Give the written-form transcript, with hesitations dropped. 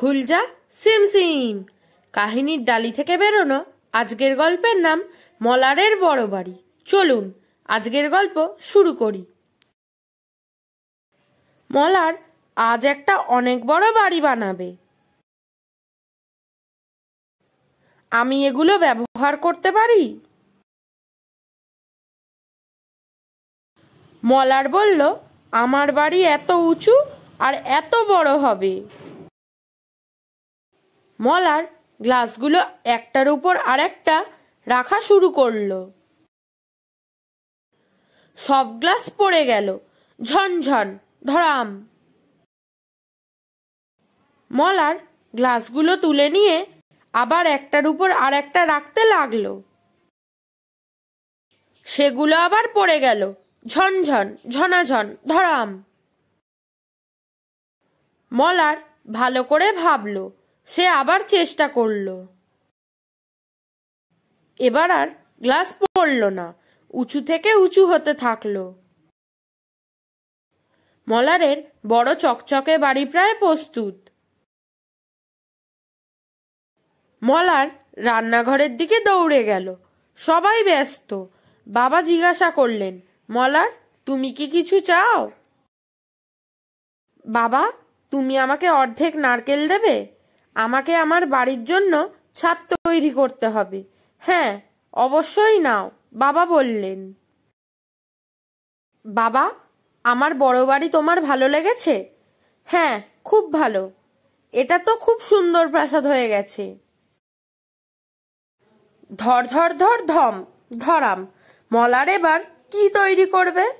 খুলজা সিম সিম কাহিনীর ডালি থেকে বেরোনো আজকের গল্পের নাম মলারের বড় বাড়ি। চলুন আজকের গল্প শুরু করি। মলার আজ একটা অনেক বড় বাড়ি বানাবে। আমি এগুলো ব্যবহার করতে পারি? মলার বলল, আমার বাড়ি এত উঁচু আর এত বড় হবে। মলার গ্লাসগুলো একটার উপর আরেকটা রাখা শুরু করলো। সব গ্লাস পড়ে গেল, ঝনঝন ধরাম। মলার গ্লাসগুলো তুলে নিয়ে আবার একটার উপর আরেকটা রাখতে লাগলো। সেগুলো আবার পড়ে গেল, ঝনঝন ঝনাঝন ধরাম। মলার ভালো করে ভাবলো, সে আবার চেষ্টা করলো। এবার আর গ্লাস পড়ল না, উঁচু থেকে উঁচু হতে থাকলো। মলারের বড় চকচকে বাড়ি প্রায় প্রস্তুত। মলার রান্নাঘরের দিকে দৌড়ে গেল। সবাই ব্যস্ত। বাবা জিজ্ঞাসা করলেন, মলার, তুমি কি কিছু চাও? বাবা, তুমি আমাকে অর্ধেক নারকেল দেবে? আমাকে আমার বাড়ির জন্য ছাদ তৈরি করতে হবে। হ্যাঁ, অবশ্যই নাও, বাবা বললেন। বাবা, আমার বড় বাড়ি তোমার ভালো লেগেছে? হ্যাঁ, খুব ভালো। এটা তো খুব সুন্দর প্রাসাদ হয়ে গেছে। ধর ধর ধর ধম ধরাম। মলার এবার কি তৈরি করবে?